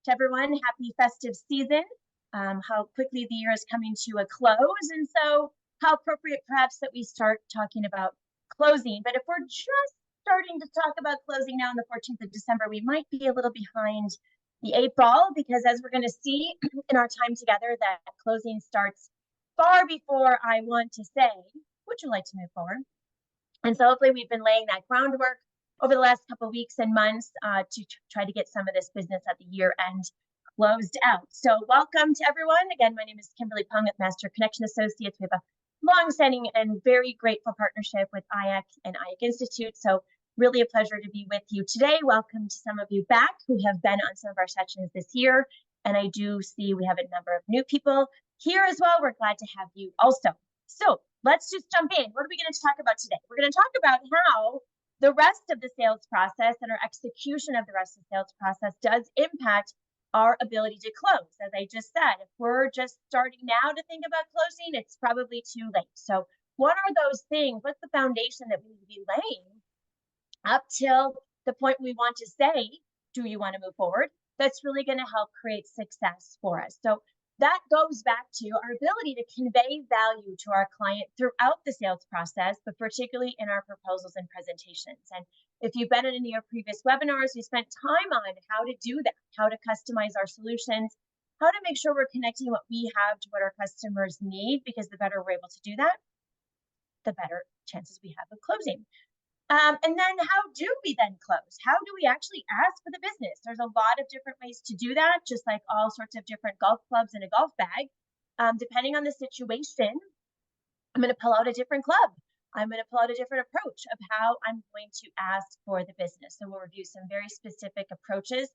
to everyone. Happy festive season. How quickly the year is coming to a close. And so how appropriate perhaps that we start talking about closing. But if we're just starting to talk about closing now on the 14th of December, we might be a little behind the 8 ball, because as we're going to see in our time together, that closing starts far before I want to say, would you like to move forward? And so hopefully we've been laying that groundwork over the last couple of weeks and months to try to get some of this business at the year end closed out. So welcome to everyone. Again, my name is Kimberly Pung with Master Connection Associates. We have a long-standing and very grateful partnership with IACC and IACC Institute. So really a pleasure to be with you today. Welcome to some of you back who have been on some of our sessions this year. And I do see we have a number of new people here as well. We're glad to have you also. So let's just jump in. What are we going to talk about today? We're going to talk about how the rest of the sales process and our execution of the rest of the sales process does impact our ability to close. As I just said, if we're just starting now to think about closing, it's probably too late. So what are those things? What's the foundation that we need to be laying up till the point we want to say, do you want to move forward? That's really going to help create success for us. So that goes back to our ability to convey value to our client throughout the sales process, but particularly in our proposals and presentations. And if you've been in any of our previous webinars, we spent time on how to do that, how to customize our solutions, how to make sure we're connecting what we have to what our customers need, because the better we're able to do that, the better chances we have of closing. And then how do we then close? How do we actually ask for the business? There's a lot of different ways to do that, just like all sorts of different golf clubs in a golf bag. Depending on the situation, I'm going to pull out a different club. I'm going to pull out a different approach of how I'm going to ask for the business. So we'll review some very specific approaches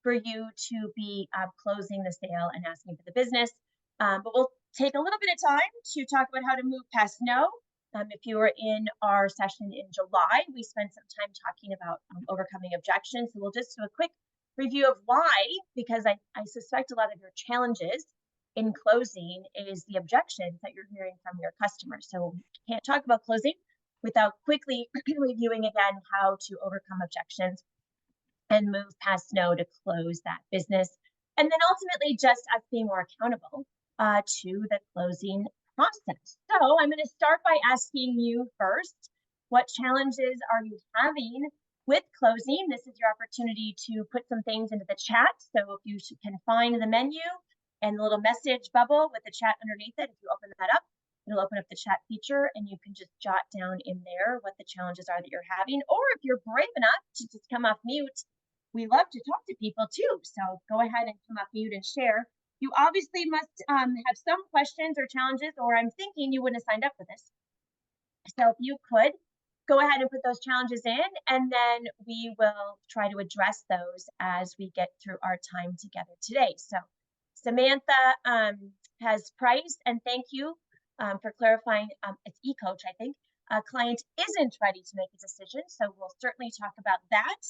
for you to be closing the sale and asking for the business. But we'll take a little bit of time to talk about how to move past no. If you were in our session in July, we spent some time talking about overcoming objections. So we'll just do a quick review of why, because I suspect a lot of your challenges in closing is the objections that you're hearing from your customers. So we can't talk about closing without quickly reviewing again how to overcome objections and move past no to close that business. And then ultimately just us being more accountable to the closing process. So I'm going to start by asking you first, what challenges are you having with closing? This is your opportunity to put some things into the chat. So if you can find the menu and the little message bubble with the chat underneath it, if you open that up, it'll open up the chat feature and you can just jot down in there what the challenges are that you're having. Or if you're brave enough to just come off mute, we love to talk to people too. So go ahead and come off mute and share. You obviously must have some questions or challenges, or I'm thinking you wouldn't have signed up for this. So if you could, go ahead and put those challenges in, and then we will try to address those as we get through our time together today. So Samantha has priced, and thank you for clarifying. It's eCoach, I think. A client isn't ready to make a decision, so we'll certainly talk about that.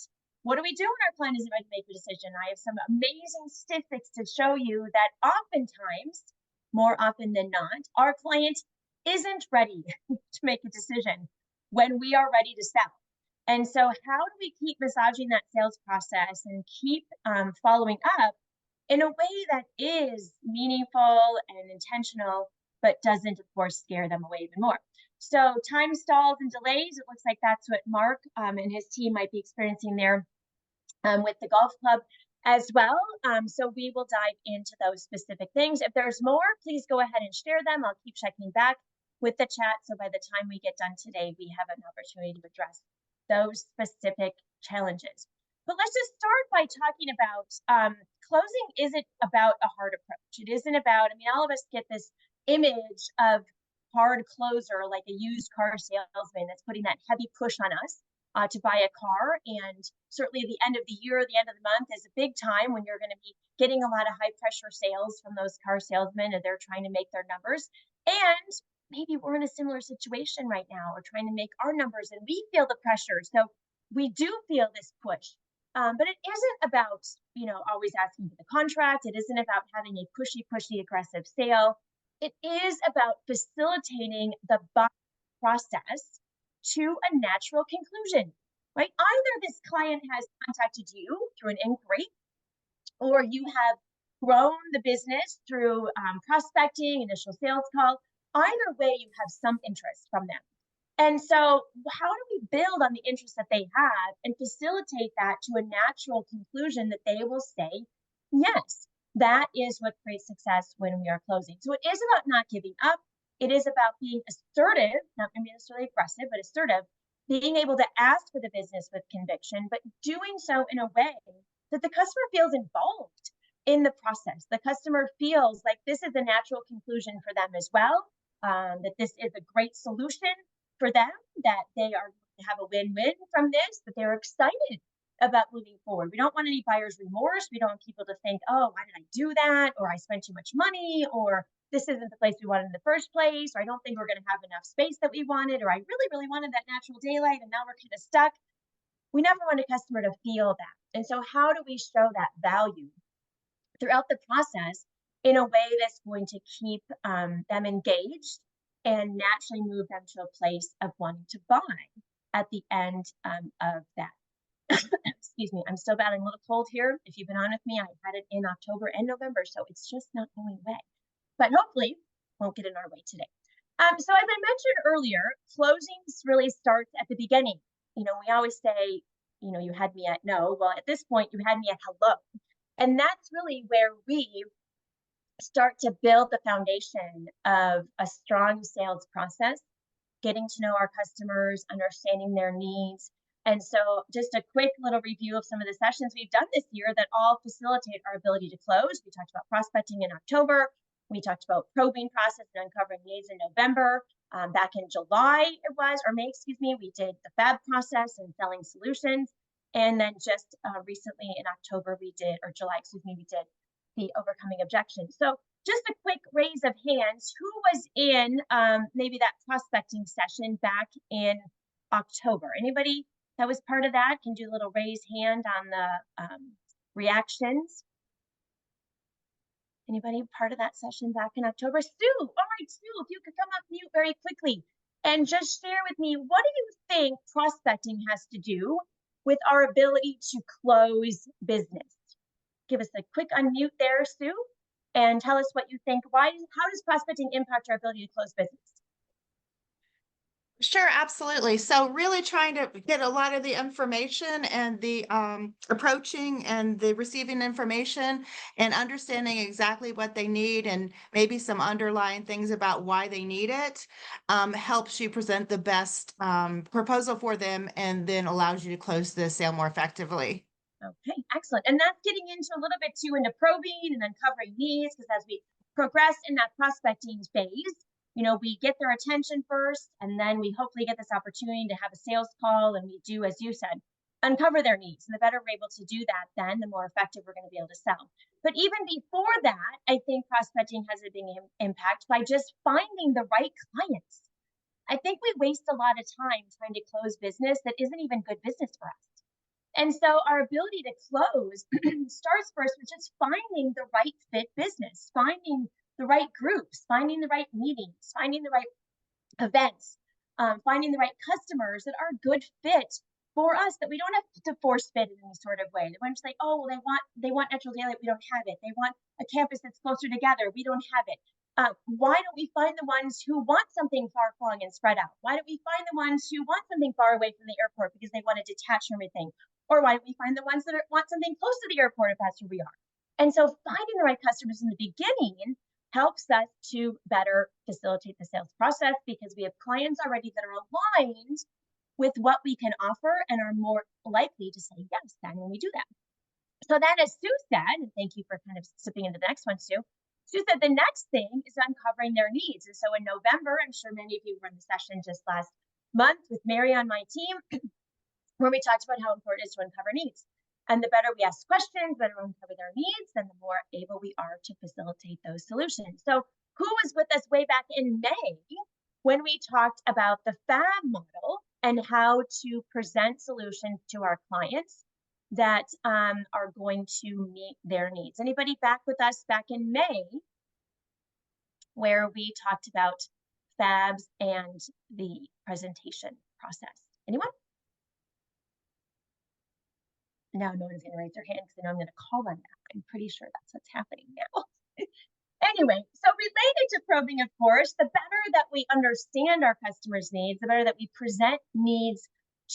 What do we do when our client isn't ready to make a decision? I have some amazing statistics to show you that oftentimes, more often than not, our client isn't ready to make a decision when we are ready to sell. And so how do we keep massaging that sales process and keep following up in a way that is meaningful and intentional, but doesn't, of course, scare them away even more? So time stalls and delays, it looks like that's what Mark and his team might be experiencing there with the golf club as well. So we will dive into those specific things. If there's more, please go ahead and share them. I'll keep checking back with the chat. So by the time we get done today, we have an opportunity to address those specific challenges. But let's just start by talking about closing isn't about a hard approach. It isn't about, all of us get this image of hard closer, like a used car salesman that's putting that heavy push on us to buy a car. And certainly the end of the year, the end of the month is a big time when you're going to be getting a lot of high pressure sales from those car salesmen, and they're trying to make their numbers. And maybe we're in a similar situation right now. We're trying to make our numbers and we feel the pressure. So we do feel this push. But it isn't about, always asking for the contract. It isn't about having a pushy, aggressive sale. It is about facilitating the buying process to a natural conclusion, right? Either this client has contacted you through an inquiry, or you have grown the business through prospecting, initial sales call. Either way, you have some interest from them. And so, how do we build on the interest that they have and facilitate that to a natural conclusion that they will say, yes, that is what creates success when we are closing. So, it is about not giving up. It is about being assertive, not maybe necessarily aggressive, but assertive, being able to ask for the business with conviction, but doing so in a way that the customer feels involved in the process. The customer feels like this is a natural conclusion for them as well, that this is a great solution for them, that they are going to have a win-win from this, that they're excited about moving forward. We don't want any buyer's remorse. We don't want people to think, oh, why did I do that? Or I spent too much money, or this isn't the place we wanted in the first place, or I don't think we're going to have enough space that we wanted, or I really, really wanted that natural daylight and now we're kind of stuck. We never want a customer to feel that. And so how do we show that value throughout the process in a way that's going to keep them engaged and naturally move them to a place of wanting to buy at the end of that? Excuse me, I'm still battling a little cold here. If you've been on with me, I had it in October and November, so it's just not going away. But hopefully, won't get in our way today. So as I mentioned earlier, closings really starts at the beginning. We always say, you had me at no. Well, at this point, you had me at hello. And that's really where we start to build the foundation of a strong sales process, getting to know our customers, understanding their needs. And so just a quick little review of some of the sessions we've done this year that all facilitate our ability to close. We talked about prospecting in October. We talked about probing process and uncovering needs in November. Back in July, it was, or May, excuse me, we did the fab process and selling solutions. And then just recently in October, we did, or July, excuse me, we did the overcoming objections. So just a quick raise of hands. Who was in maybe that prospecting session back in October? Anybody that was part of that can do a little raise hand on the reactions. Anybody part of that session back in October? Sue, all right, Sue, if you could come off mute very quickly and just share with me, what do you think prospecting has to do with our ability to close business? Give us a quick unmute there, Sue, and tell us what you think. How does prospecting impact our ability to close business? Sure, absolutely. So really trying to get a lot of the information and the approaching and the receiving information and understanding exactly what they need and maybe some underlying things about why they need it helps you present the best proposal for them and then allows you to close the sale more effectively. Okay, excellent. And that's getting into a little bit too into probing and uncovering needs, because as we progress in that prospecting phase, we get their attention first, and then we hopefully get this opportunity to have a sales call, and we do, as you said, uncover their needs. And the better we're able to do that, then the more effective we're going to be able to sell. But even before that, I think prospecting has a big impact by just finding the right clients. I think we waste a lot of time trying to close business that isn't even good business for us. And so our ability to close starts first with just finding the right fit business, finding the right groups, finding the right meetings, finding the right events, finding the right customers that are a good fit for us, that we don't have to force fit in any sort of way. They want to say, oh, well, they want natural daylight, we don't have it. They want a campus that's closer together, we don't have it. Why don't we find the ones who want something far flung and spread out? Why don't we find the ones who want something far away from the airport because they want to detach from everything? Or why don't we find the ones that want something close to the airport if that's who we are? And so finding the right customers in the beginning helps us to better facilitate the sales process, because we have clients already that are aligned with what we can offer and are more likely to say yes then when we do that. So then, as Sue said, and thank you for kind of sipping into the next one, Sue. Sue said the next thing is uncovering their needs. And so in November, I'm sure many of you were in the session just last month with Mary on my team, where we talked about how important it is to uncover needs. And the better we ask questions, the better we uncover their needs, then the more able we are to facilitate those solutions. So who was with us way back in May when we talked about the FAB model and how to present solutions to our clients that are going to meet their needs? Anybody back with us back in May where we talked about FABs and the presentation process? Anyone? Now no one's going to raise their hand because I know I'm going to call on that. I'm pretty sure that's what's happening now. Anyway, so related to probing, of course, the better that we understand our customers' needs, the better that we present needs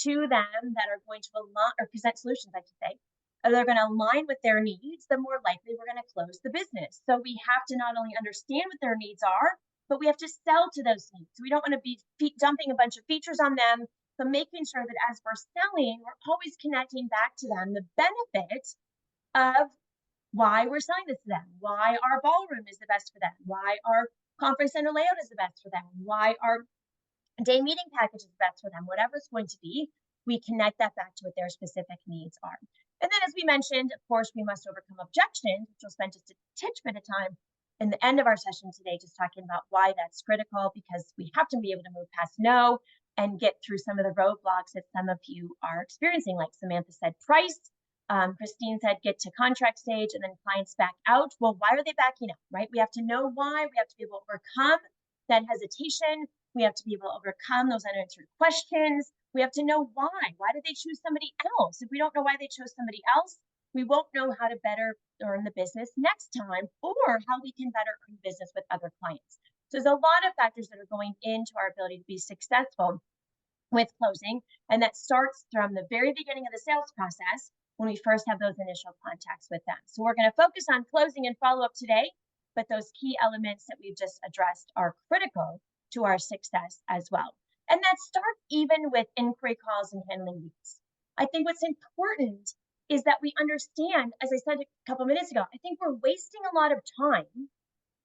to them that are going to align, or present solutions, I should say, they're going to align with their needs, the more likely we're going to close the business. So we have to not only understand what their needs are, but we have to sell to those needs. We don't want to be dumping a bunch of features on them, but making sure that as we're selling, we're always connecting back to them the benefit of why we're selling this to them, why our ballroom is the best for them, why our conference center layout is the best for them, why our day meeting package is the best for them, whatever it's going to be, we connect that back to what their specific needs are. And then, as we mentioned, of course, we must overcome objections, which we'll spend just a titch bit of time in the end of our session today, just talking about why that's critical, because we have to be able to move past no and get through some of the roadblocks that some of you are experiencing. Like Samantha said, price. Christine said, get to contract stage and then clients back out. Well, why are they backing out, right? We have to know why. We have to be able to overcome that hesitation. We have to be able to overcome those unanswered questions. We have to know why. Why did they choose somebody else? If we don't know why they chose somebody else, we won't know how to better earn the business next time, or how we can better earn business with other clients. So there's a lot of factors that are going into our ability to be successful with closing. And that starts from the very beginning of the sales process when we first have those initial contacts with them. So we're going to focus on closing and follow up today, but those key elements that we've just addressed are critical to our success as well. And that starts even with inquiry calls and handling leads. I think what's important is that we understand, as I said a couple minutes ago, I think we're wasting a lot of time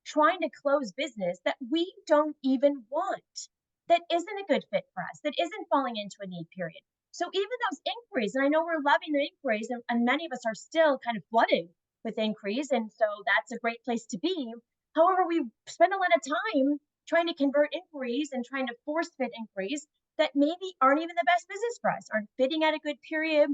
trying to close business that we don't even want, that isn't a good fit for us, that isn't falling into a need period. So even those inquiries, and I know we're loving the inquiries, and many of us are still kind of flooded with inquiries, and so that's a great place to be. However, we spend a lot of time trying to convert inquiries and trying to force fit inquiries that maybe aren't even the best business for us, aren't fitting at a good period,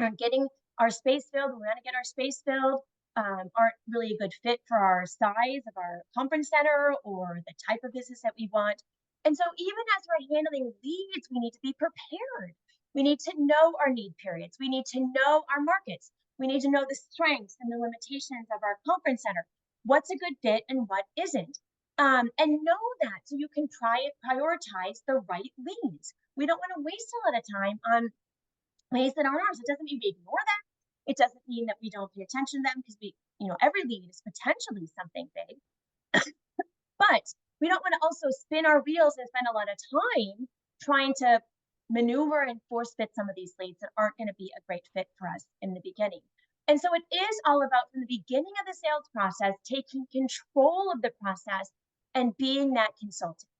aren't getting our space filled. We want to get our space filled, aren't really a good fit for our size of our conference center or the type of business that we want. And so even as we're handling leads, we need to be prepared. We need to know our need periods. We need to know our markets. We need to know the strengths and the limitations of our conference center. What's a good fit and what isn't? And know that so you can prioritize the right leads. We don't want to waste a lot of time on leads that aren't ours. It doesn't mean we ignore them. It doesn't mean that we don't pay attention to them, because every lead is potentially something big. But we don't want to also spin our wheels and spend a lot of time trying to maneuver and force fit some of these leads that aren't going to be a great fit for us in the beginning. And so it is all about, from the beginning of the sales process, taking control of the process and being that consultant,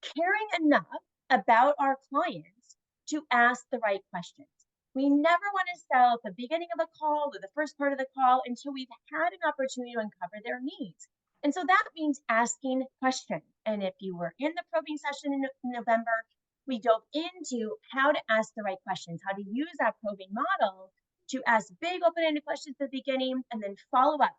caring enough about our clients to ask the right questions. We never want to sell at the beginning of a call or the first part of the call until we've had an opportunity to uncover their needs. And so that means asking questions. And if you were in the probing session in November, we dove into how to ask the right questions, how to use that probing model to ask big open-ended questions at the beginning and then follow up.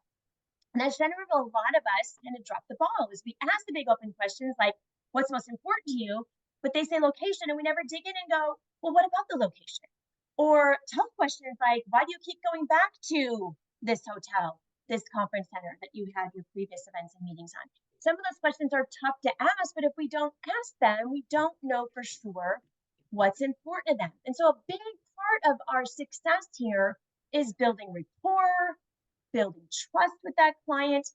And that's generally a lot of us kind of drop the ball, is we ask the big open questions like, what's most important to you? But they say location, and we never dig in and go, well, what about the location? Or tough questions like, why do you keep going back to this hotel, this conference center that you had your previous events and meetings on? Some of those questions are tough to ask, but if we don't ask them, we don't know for sure what's important to them. And so a big part of our success here is building rapport, building trust with that client.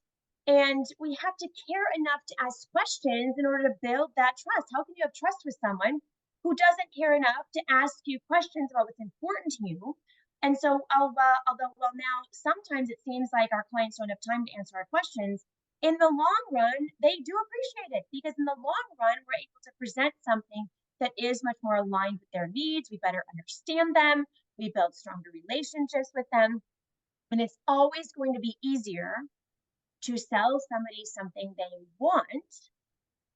And we have to care enough to ask questions in order to build that trust. How can you have trust with someone who doesn't care enough to ask you questions about what's important to you? And so, although now sometimes it seems like our clients don't have time to answer our questions, in the long run, they do appreciate it, because in the long run, we're able to present something that is much more aligned with their needs. We better understand them. We build stronger relationships with them. And it's always going to be easier to sell somebody something they want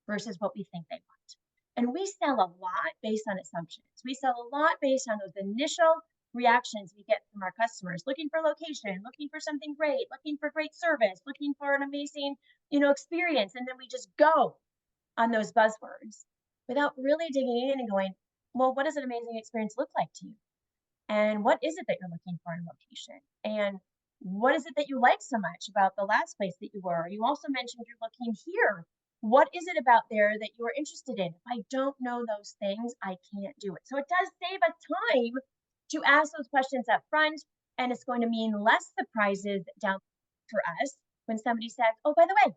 versus what we think they want. And we sell a lot based on assumptions. We sell a lot based on those initial reactions we get from our customers, looking for location, looking for something great, looking for great service, looking for an amazing, experience. And then we just go on those buzzwords without really digging in and going, well, what does an amazing experience look like to you? And what is it that you're looking for in a location? And what is it that you like so much about the last place that you were? You also mentioned you're looking here. What is it about there that you are interested in? If I don't know those things, I can't do it. So it does save us time to ask those questions up front, and it's going to mean less surprises down for us when somebody says, "Oh, by the way,"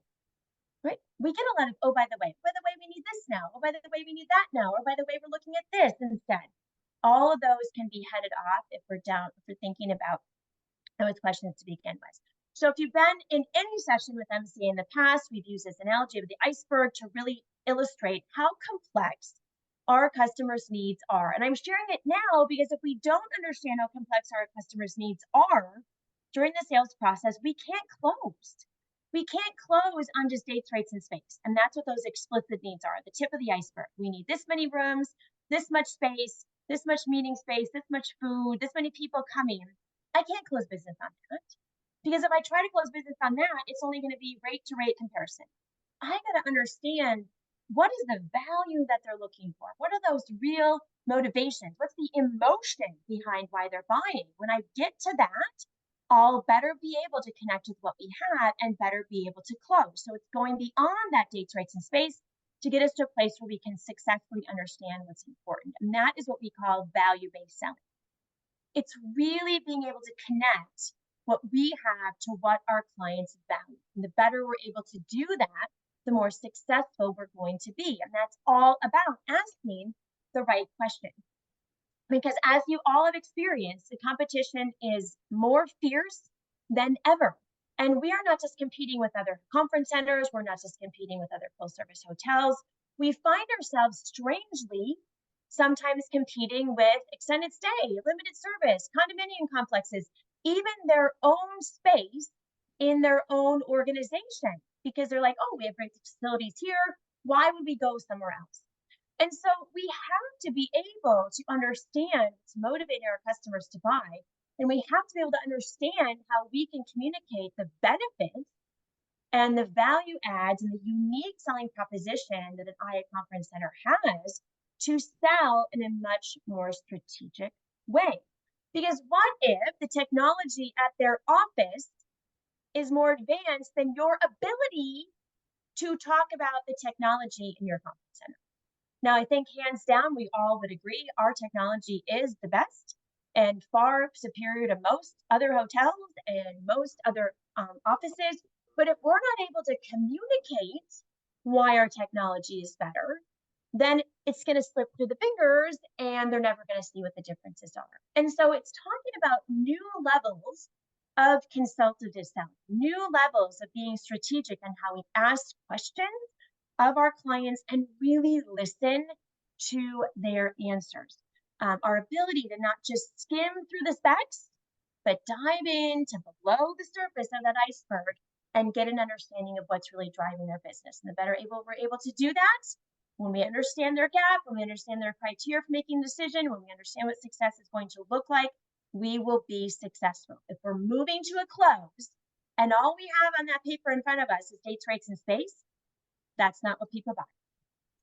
right? We get a lot of, "Oh, by the way, we need this now. Oh, by the way, we need that now. Or by the way, we're looking at this instead." All of those can be headed off if we're thinking about those questions to begin with. So if you've been in any session with MCA in the past, we've used this analogy of the iceberg to really illustrate how complex our customers' needs are. And I'm sharing it now because if we don't understand how complex our customers' needs are during the sales process, we can't close. We can't close on just dates, rates, and space. And that's what those explicit needs are, the tip of the iceberg. We need this many rooms, this much space, this much meeting space, this much food, this many people coming. I can't close business on that. Because if I try to close business on that, it's only going to be rate to rate comparison. I got to understand what is the value that they're looking for? What are those real motivations? What's the emotion behind why they're buying? When I get to that, I'll better be able to connect with what we have and better be able to close. So it's going beyond that dates, rates, and space to get us to a place where we can successfully understand what's important. And that is what we call value-based selling. It's really being able to connect what we have to what our clients value. And the better we're able to do that, the more successful we're going to be. And that's all about asking the right question. Because as you all have experienced, the competition is more fierce than ever. And we are not just competing with other conference centers, we're not just competing with other full service hotels. We find ourselves strangely sometimes competing with extended stay, limited service, condominium complexes, even their own space in their own organization, because they're like, "Oh, we have great facilities here. Why would we go somewhere else?" And so we have to be able to understand what's motivating our customers to buy. And we have to be able to understand how we can communicate the benefits and the value adds and the unique selling proposition that an IA conference center has to sell in a much more strategic way. Because what if the technology at their office is more advanced than your ability to talk about the technology in your conference center? Now, I think hands down, we all would agree our technology is the best and far superior to most other hotels and most other offices. But if we're not able to communicate why our technology is better, then it's going to slip through the fingers and they're never going to see what the differences are. And so it's talking about new levels of consultative selling, new levels of being strategic on how we ask questions of our clients and really listen to their answers. Our ability to not just skim through the specs, but dive into below the surface of that iceberg and get an understanding of what's really driving their business. And the better we're able to do that, when we understand their gap, when we understand their criteria for making a decision, when we understand what success is going to look like, we will be successful. If we're moving to a close and all we have on that paper in front of us is dates, rates, and space, that's not what people buy.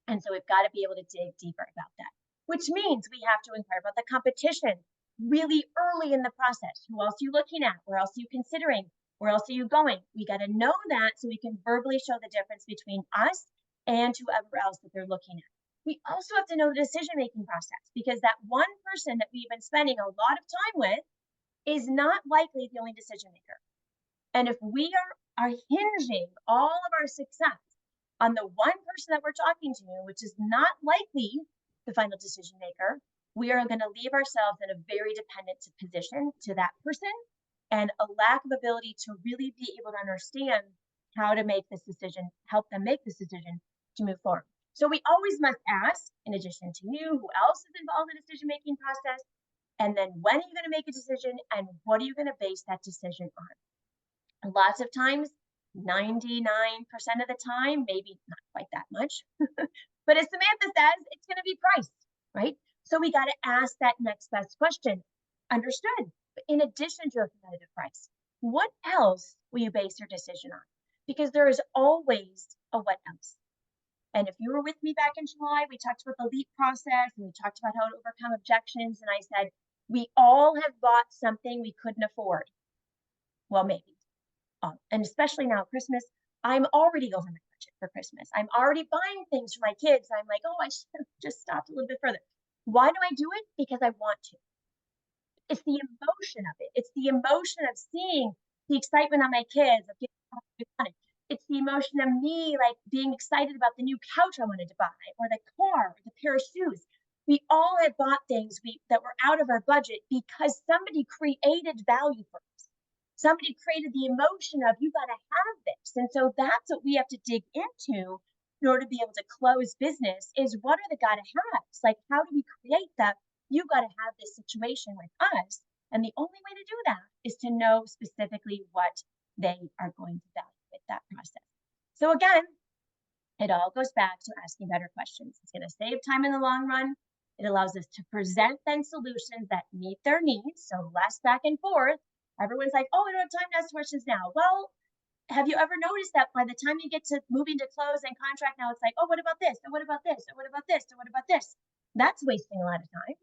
And so we've got to be able to dig deeper about that, which means we have to inquire about the competition really early in the process. Who else are you looking at? Where else are you considering? Where else are you going? We got to know that so we can verbally show the difference between us and whoever else that they're looking at. We also have to know the decision-making process, because that one person that we've been spending a lot of time with is not likely the only decision maker. And if we are hinging all of our success on the one person that we're talking to, which is not likely the final decision maker, we are going to leave ourselves in a very dependent position to that person and a lack of ability to really be able to understand how to make this decision, help them make this decision to move forward. So we always must ask, in addition to you, who else is involved in the decision-making process? And then when are you going to make a decision and what are you going to base that decision on? Lots of times, 99% of the time, maybe not quite that much, but as Samantha says, it's going to be price, right? So we got to ask that next best question. Understood. But in addition to a competitive price, what else will you base your decision on? Because there is always a what else. And if you were with me back in July, we talked about the LEAP process and we talked about how to overcome objections. And I said, We all have bought something we couldn't afford. Well, maybe. And especially now Christmas, I'm already over my budget for Christmas. I'm already buying things for my kids. I'm like, oh, I should have just stopped a little bit further. Why do I do it? Because I want to. It's the emotion of it. It's the emotion of seeing the excitement on my kids of getting what they wanted. It's the emotion of me like being excited about the new couch I wanted to buy, or the car, or the pair of shoes. We all have bought things that were out of our budget because somebody created value for us. Somebody created the emotion of you got to have this. And so that's what we have to dig into in order to be able to close business is what are the gotta haves? Like, how do we create that? You got to have this situation with us. And the only way to do that is to know specifically what they are going to value with that process. So again, it all goes back to asking better questions. It's going to save time in the long run. It allows us to present then solutions that meet their needs. So less back and forth. Everyone's like, oh, I don't have time to ask questions now. Well, have you ever noticed that by the time you get to moving to close and contract now, it's like, oh, what about this? And what about this? And what about this? And what about this? That's wasting a lot of time.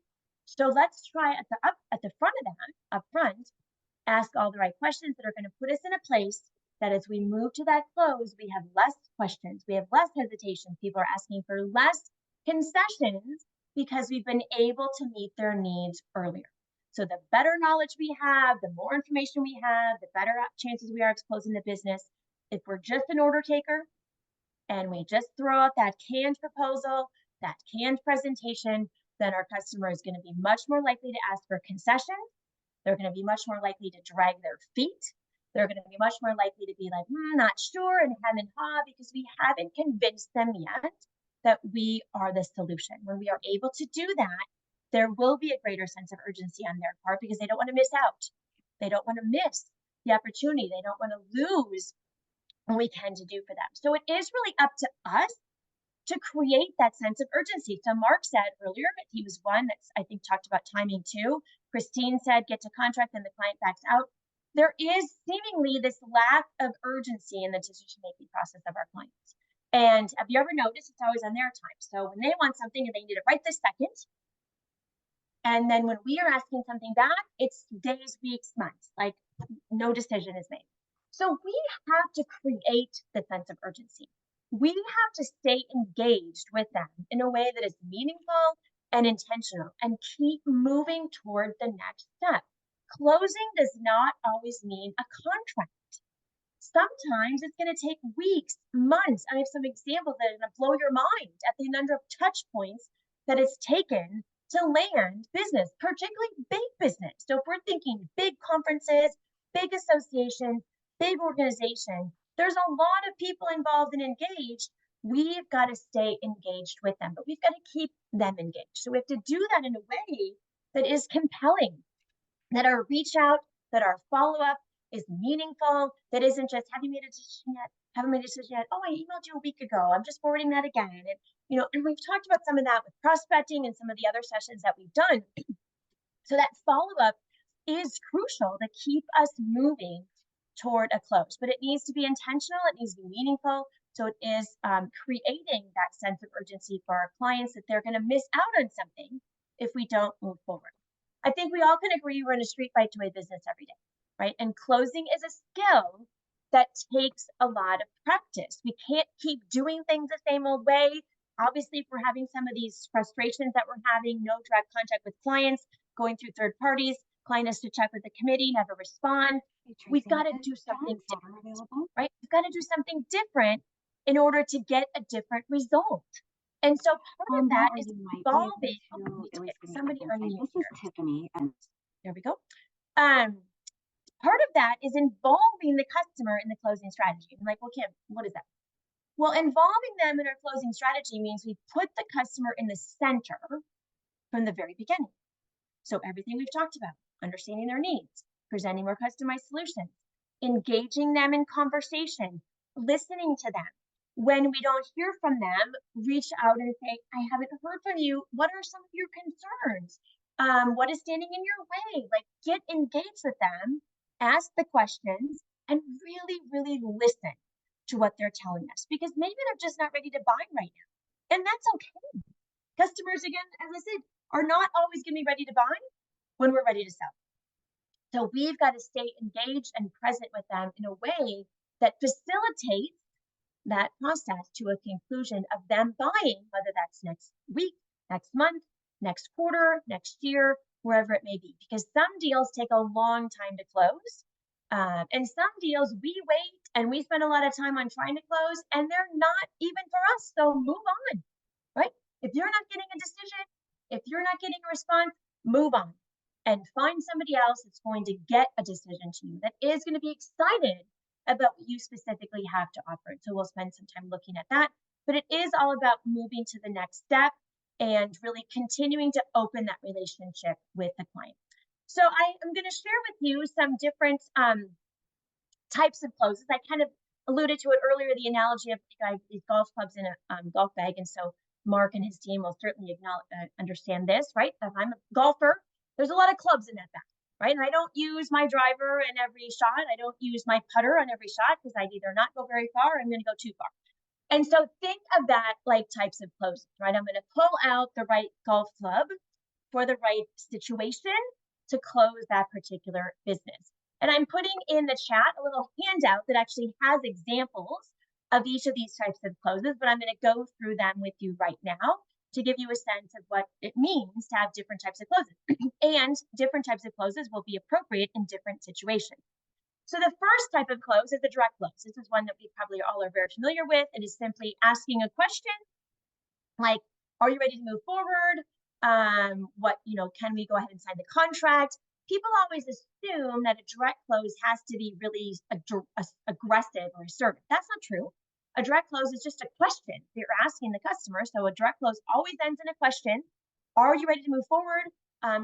So let's try at the front of that, up front, ask all the right questions that are going to put us in a place that as we move to that close, we have less questions, we have less hesitation. People are asking for less concessions because we've been able to meet their needs earlier. So the better knowledge we have, the more information we have, the better chances we are of closing the business. If we're just an order taker and we just throw out that canned proposal, that canned presentation, then our customer is going to be much more likely to ask for concessions. They're going to be much more likely to drag their feet. They're going to be much more likely to be like, not sure, and hem and haw, because we haven't convinced them yet that we are the solution. When we are able to do that, there will be a greater sense of urgency on their part because they don't want to miss out. They don't want to miss the opportunity. They don't want to lose what we can to do for them. So it is really up to us to create that sense of urgency. So Mark said earlier that he was one that's, I think, talked about timing too. Christine said, get to contract and the client backs out. There is seemingly this lack of urgency in the decision-making process of our clients. And have you ever noticed it's always on their time? So when they want something and they need it right this second, and then when we are asking something back, it's days, weeks, months, like no decision is made. So we have to create the sense of urgency. We have to stay engaged with them in a way that is meaningful and intentional and keep moving toward the next step. Closing does not always mean a contract. Sometimes it's going to take weeks, months. I have some examples that are going to blow your mind at the number of touch points that it's taken to land business, particularly big business. So if we're thinking big conferences, big associations, big organization, there's a lot of people involved and engaged. We've got to stay engaged with them, but we've got to keep them engaged. So we have to do that in a way that is compelling, that our reach out, that our follow-up is meaningful, that isn't just, have you made a decision yet? Haven't made a decision yet? Oh, I emailed you a week ago. I'm just forwarding that again. And we've talked about some of that with prospecting and some of the other sessions that we've done. So that follow-up is crucial to keep us moving toward a close, but it needs to be intentional. It needs to be meaningful. So it is creating that sense of urgency for our clients that they're going to miss out on something if we don't move forward. I think we all can agree we're in a street fight to a business every day, right? And closing is a skill that takes a lot of practice. We can't keep doing things the same old way. Obviously, if we're having some of these frustrations that we're having, no direct contact with clients, going through third parties, client has to check with the committee, never respond. We've got to do something different, right? We've got to do something different in order to get a different result. And so part of that is evolving. Somebody unmute here. Tiffany. There we go. Part of that is involving the customer in the closing strategy. I'm like, well, Kim, what is that? Well, involving them in our closing strategy means we put the customer in the center from the very beginning. So everything we've talked about, understanding their needs, presenting more customized solutions, engaging them in conversation, listening to them. When we don't hear from them, reach out and say, I haven't heard from you. What are some of your concerns? What is standing in your way? Like, get engaged with them, ask the questions, and really, really listen to what they're telling us, because maybe they're just not ready to buy right now. And that's okay. Customers, again, as I said, are not always going to be ready to buy. when we're ready to sell. So we've got to stay engaged and present with them in a way that facilitates that process to a conclusion of them buying, whether that's next week, next month, next quarter, next year, wherever it may be. Because some deals take a long time to close. And some deals we wait and we spend a lot of time on trying to close, and they're not even for us. So move on, right? If you're not getting a decision, if you're not getting a response, move on and find somebody else that's going to get a decision to you, that is going to be excited about what you specifically have to offer. So we'll spend some time looking at that. But it is all about moving to the next step and really continuing to open that relationship with the client. So I am going to share with you some different types of closes. I kind of alluded to it earlier, the analogy of these golf clubs in a golf bag. And so Mark and his team will certainly understand this, right? If I'm a golfer, there's a lot of clubs in that bag, right? And I don't use my driver in every shot. I don't use my putter on every shot because I'd either not go very far or I'm going to go too far. And so think of that like types of closes, right? I'm going to pull out the right golf club for the right situation to close that particular business. And I'm putting in the chat a little handout that actually has examples of each of these types of closes, but I'm going to go through them with you right now to give you a sense of what it means to have different types of closes. And different types of closes will be appropriate in different situations. So the first type of close is the direct close. This is one that we probably all are very familiar with. It is simply asking a question like, are you ready to move forward? Can we go ahead and sign the contract? People always assume that a direct close has to be really aggressive or assertive. That's not true. A direct close is just a question that you're asking the customer. So a direct close always ends in a question. Are you ready to move forward?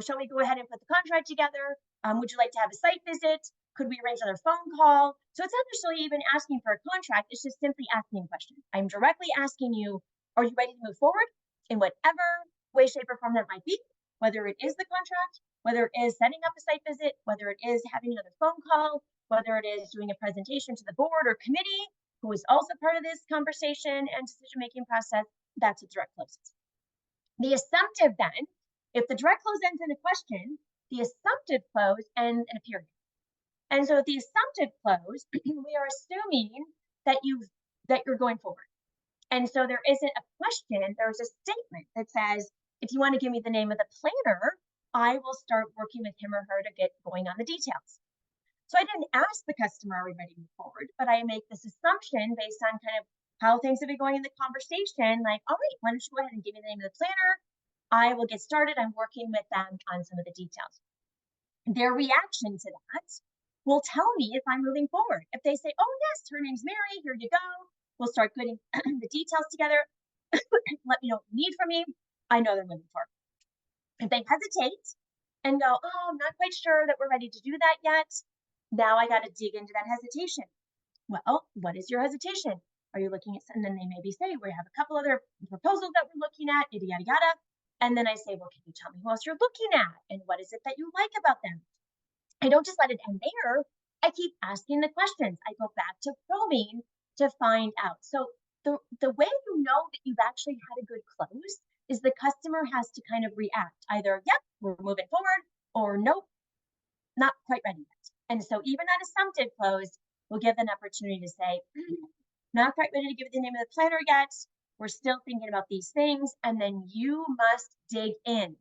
Shall we go ahead and put the contract together? Would you like to have a site visit? Could we arrange another phone call? So it's not necessarily even asking for a contract. It's just simply asking a question. I'm directly asking you, are you ready to move forward in whatever way, shape, or form that might be? Whether it is the contract, whether it is setting up a site visit, whether it is having another phone call, whether it is doing a presentation to the board or committee, who is also part of this conversation and decision-making process, that's what direct close is. The assumptive then, if the direct close ends in a question, the assumptive close ends in a period. And so the assumptive close, we are assuming that you're going forward. And so there isn't a question, there's a statement that says, if you want to give me the name of the planner, I will start working with him or her to get going on the details. So I didn't ask the customer, are we ready to move forward? But I make this assumption based on kind of how things have been going in the conversation, like, all right, why don't you go ahead and give me the name of the planner? I will get started. I'm working with them on some of the details. Their reaction to that will tell me if I'm moving forward. If they say, oh yes, her name's Mary, here you go. We'll start putting the details together. Let me know what you need from me. I know they're moving forward. If they hesitate and go, oh, I'm not quite sure that we're ready to do that yet, now I got to dig into that hesitation. Well, what is your hesitation? Are you looking at, and then they maybe say, we have a couple other proposals that we're looking at, yada, yada, yada. And then I say, well, can you tell me who else you're looking at? And what is it that you like about them? I don't just let it end there. I keep asking the questions. I go back to probing to find out. So the way you know that you've actually had a good close is the customer has to kind of react. Either, yep, we're moving forward, or nope, not quite ready yet. And so even that assumptive close will give an opportunity to say, not quite ready to give the name of the planner yet. We're still thinking about these things. And then you must dig in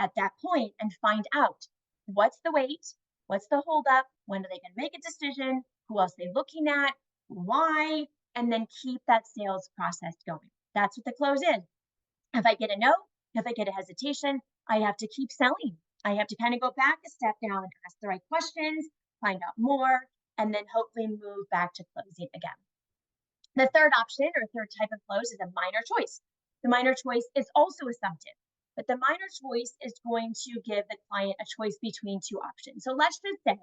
at that point and find out what's the wait, what's the holdup, when are they going to make a decision, who else are they looking at, why, and then keep that sales process going. That's what the close is. If I get a no, if I get a hesitation, I have to keep selling. I have to kind of go back a step down and ask the right questions, find out more, and then hopefully move back to closing again. The third option or third type of close is a minor choice. The minor choice is also assumptive, but the minor choice is going to give the client a choice between two options. So let's just say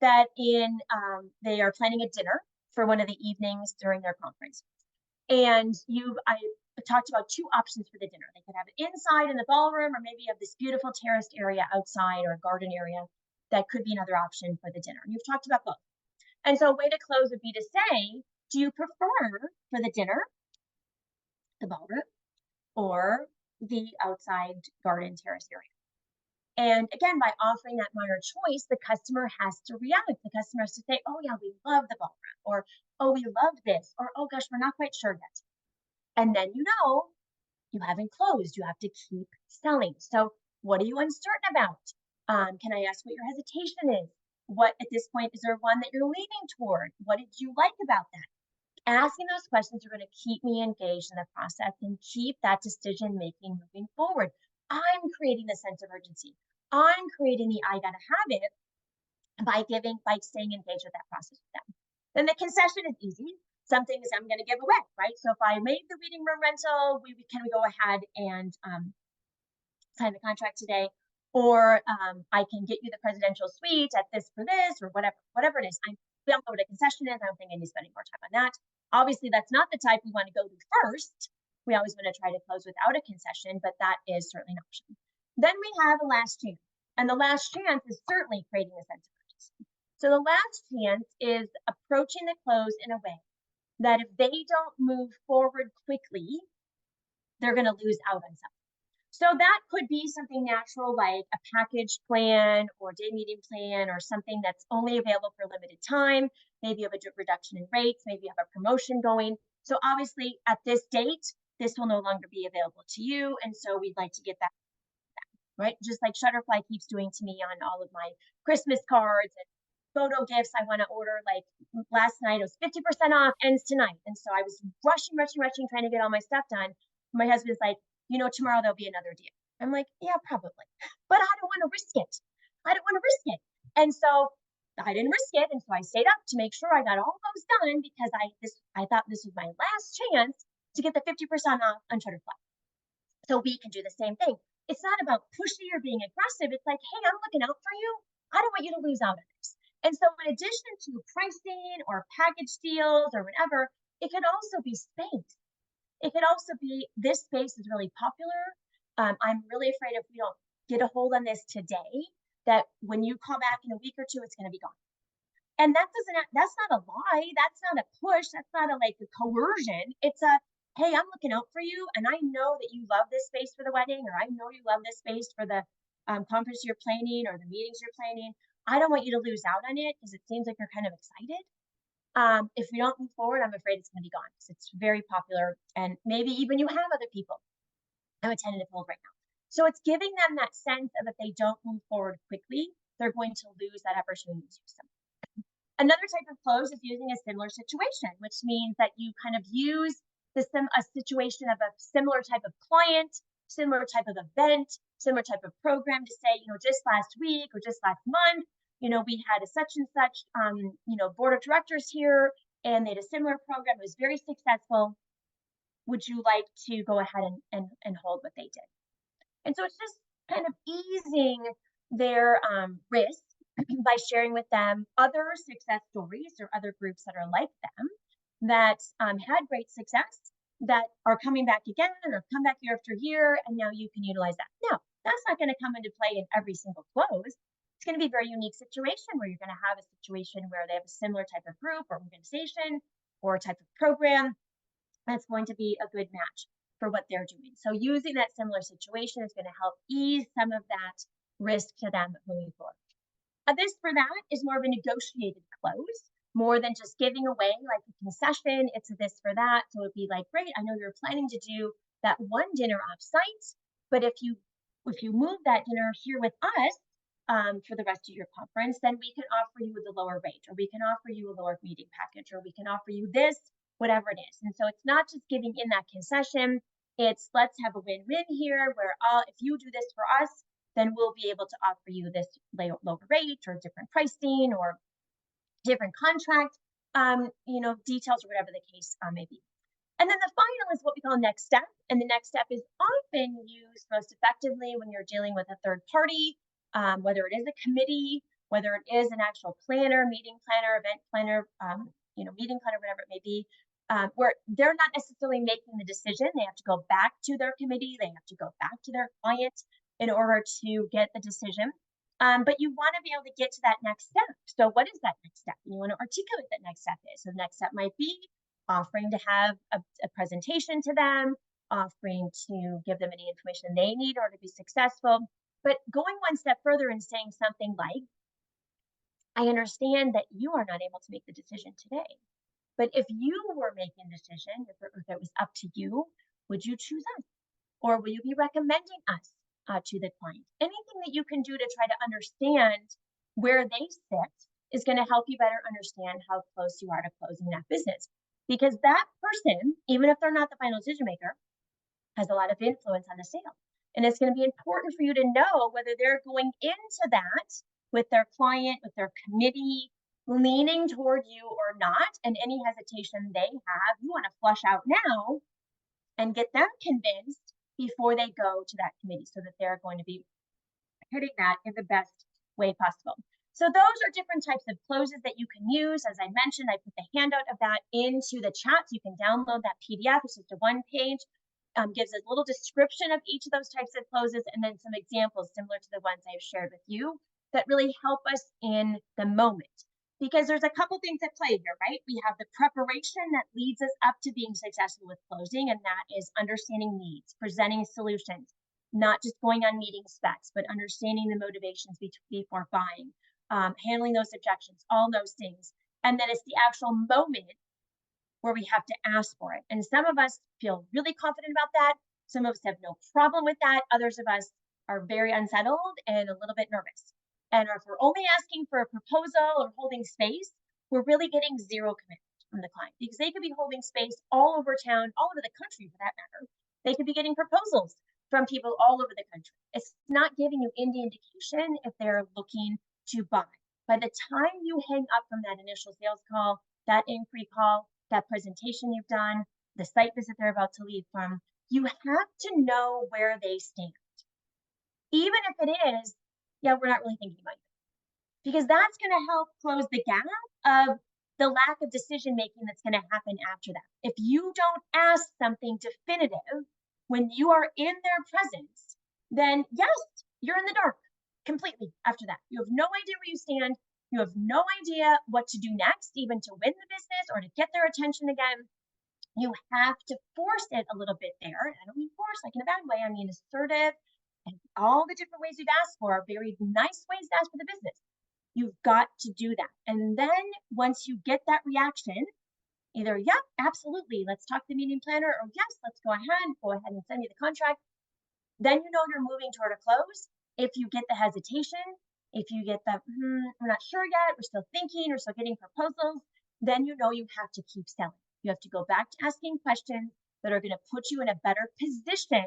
that they are planning a dinner for one of the evenings during their conference. And I talked about two options for the dinner. They could have it inside in the ballroom, or maybe you have this beautiful terraced area outside or a garden area that could be another option for the dinner. And you've talked about both. And so a way to close would be to say, do you prefer for the dinner, the ballroom, or the outside garden terrace area? And again, by offering that minor choice, the customer has to react. The customer has to say, oh, yeah, we love the ball wrap, or oh, we love this, or oh, gosh, we're not quite sure yet. And then you haven't closed. You have to keep selling. So, what are you uncertain about? Can I ask what your hesitation is? What at this point is there one that you're leaning toward? What did you like about that? Asking those questions are going to keep me engaged in the process and keep that decision making moving forward. I'm creating the sense of urgency. I'm creating the I gotta have it by staying engaged with that process with them. Then the concession is easy. Some things I'm going to give away, right? So if I made the reading room rental, we can we go ahead and sign the contract today, or I can get you the presidential suite at this for this, or whatever it is. We all know what a concession is. I don't think I need to spend any more time on that. Obviously, that's not the type we want to go to first. We always want to try to close without a concession, but that is certainly an option. Then we have a last chance, and the last chance is certainly creating a sense of urgency. So the last chance is approaching the close in a way that if they don't move forward quickly, they're going to lose out on something. So that could be something natural like a package plan or day meeting plan or something that's only available for a limited time. Maybe you have a reduction in rates, maybe you have a promotion going. So obviously at this date, this will no longer be available to you. And so we'd like to get that, right? Just like Shutterfly keeps doing to me on all of my Christmas cards and photo gifts. I want to order like last night, it was 50% off, ends tonight. And so I was rushing, trying to get all my stuff done. My husband's like, tomorrow there'll be another deal. I'm like, yeah, probably, but I don't want to risk it. And so I didn't risk it. And so I stayed up to make sure I got all those done because I thought this was my last chance to get the 50% off on Shutterfly. So we can do the same thing. It's not about pushy or being aggressive. It's like, hey, I'm looking out for you. I don't want you to lose out on this. And so in addition to pricing or package deals or whatever, it could also be space. It could also be this space is really popular. I'm really afraid if we don't get a hold on this today, that when you call back in a week or two, it's going to be gone. And that's not a lie. That's not a push. That's not a coercion. It's a, hey, I'm looking out for you. And I know that you love this space for the wedding, or I know you love this space for the conference you're planning or the meetings you're planning. I don't want you to lose out on it because it seems like you're kind of excited. If we don't move forward, I'm afraid it's going to be gone because it's very popular. And maybe even you have other people I'm a tentative hold right now. So it's giving them that sense of if they don't move forward quickly, they're going to lose that opportunity to use them. Another type of close is using a similar situation, which means that you kind of use a situation of a similar type of client, similar type of event, similar type of program to say, just last week or just last month, we had a such and such, board of directors here, and they had a similar program. It was very successful. Would you like to go ahead and hold what they did? And so it's just kind of easing their risk by sharing with them other success stories or other groups that are like them that had great success, that are coming back again or come back year after year, and now you can utilize that. Now, that's not going to come into play in every single close. It's going to be a very unique situation where you're going to have a situation where they have a similar type of group or organization or type of program that's going to be a good match for what they're doing. So using that similar situation is going to help ease some of that risk to them moving forward. This for that is more of a negotiated close, more than just giving away like a concession. It's a this for that. So it'd be like, great, I know you're planning to do that one dinner offsite, but if you move that dinner here with us for the rest of your conference, then we can offer you the lower rate, or we can offer you a lower meeting package, or we can offer you this, whatever it is. And so it's not just giving in that concession. It's let's have a win-win here where if you do this for us, then we'll be able to offer you this lower rate or different pricing or different contract, details or whatever the case may be. And then the final is what we call next step. And the next step is often used most effectively when you're dealing with a third party, whether it is a committee, whether it is an actual planner, meeting planner, event planner, meeting planner, whatever it may be, where they're not necessarily making the decision. They have to go back to their committee. They have to go back to their client in order to get the decision. But you want to be able to get to that next step. So what is that next step? You want to articulate that next step is. So the next step might be offering to have a presentation to them, offering to give them any information they need in order to be successful. But going one step further and saying something like, I understand that you are not able to make the decision today, but if you were making a decision, if it was up to you, would you choose us? Or will you be recommending us to the client? Anything that you can do to try to understand where they sit is going to help you better understand how close you are to closing that business. Because that person, even if they're not the final decision maker, has a lot of influence on the sale. And it's going to be important for you to know whether they're going into that with their client, with their committee, leaning toward you or not. And any hesitation they have, you want to flush out now and get them convinced before they go to that committee so that they're going to be hitting that in the best way possible. So those are different types of closes that you can use. As I mentioned, I put the handout of that into the chat. So you can download that PDF. It's just a one page, gives a little description of each of those types of closes and then some examples similar to the ones I've shared with you that really help us in the moment. Because there's a couple things at play here, right? We have the preparation that leads us up to being successful with closing, and that is understanding needs, presenting solutions, not just going on meeting specs, but understanding the motivations before buying, handling those objections, all those things. And then it's the actual moment where we have to ask for it. And some of us feel really confident about that. Some of us have no problem with that. Others of us are very unsettled and a little bit nervous. And if we're only asking for a proposal or holding space, we're really getting zero commitment from the client because they could be holding space all over town, all over the country for that matter. They could be getting proposals from people all over the country. It's not giving you any indication if they're looking to buy. By the time you hang up from that initial sales call, that inquiry call, that presentation you've done, the site visit they're about to leave from, you have to know where they stand. Even if it is, yeah, we're not really thinking about you. Because that's going to help close the gap of the lack of decision making that's going to happen after that. If you don't ask something definitive when you are in their presence, then yes, you're in the dark completely after that. You have no idea where you stand. You have no idea what to do next, even to win the business or to get their attention again. You have to force it a little bit there. I don't mean force like in a bad way. I mean assertive, and all the different ways you've asked for are very nice ways to ask for the business. You've got to do that. And then once you get that reaction, either, yep, absolutely, let's talk to the meeting planner, or yes, let's go ahead and send me the contract. Then you know you're moving toward a close. If you get the hesitation, if you get the, we're not sure yet, we're still thinking, we're still getting proposals, then you know you have to keep selling. You have to go back to asking questions that are going to put you in a better position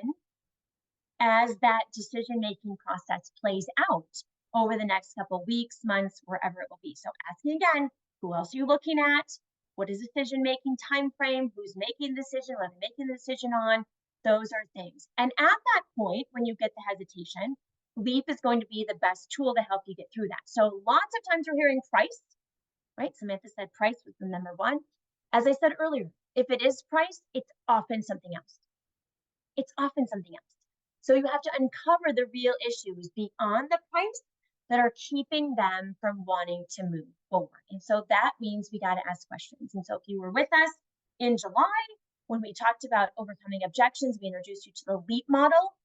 as that decision-making process plays out over the next couple weeks, months, wherever it will be. So asking again, who else are you looking at? What is the decision-making time frame? Who's making the decision? What are they making the decision on? Those are things. And at that point, when you get the hesitation, LEAP is going to be the best tool to help you get through that. So lots of times we're hearing price, right? Samantha said price was the number one. As I said earlier, if it is price, it's often something else. It's often something else. So you have to uncover the real issues beyond the price that are keeping them from wanting to move forward. And so that means we got to ask questions. And so if you were with us in July, when we talked about overcoming objections, we introduced you to the LEAP model.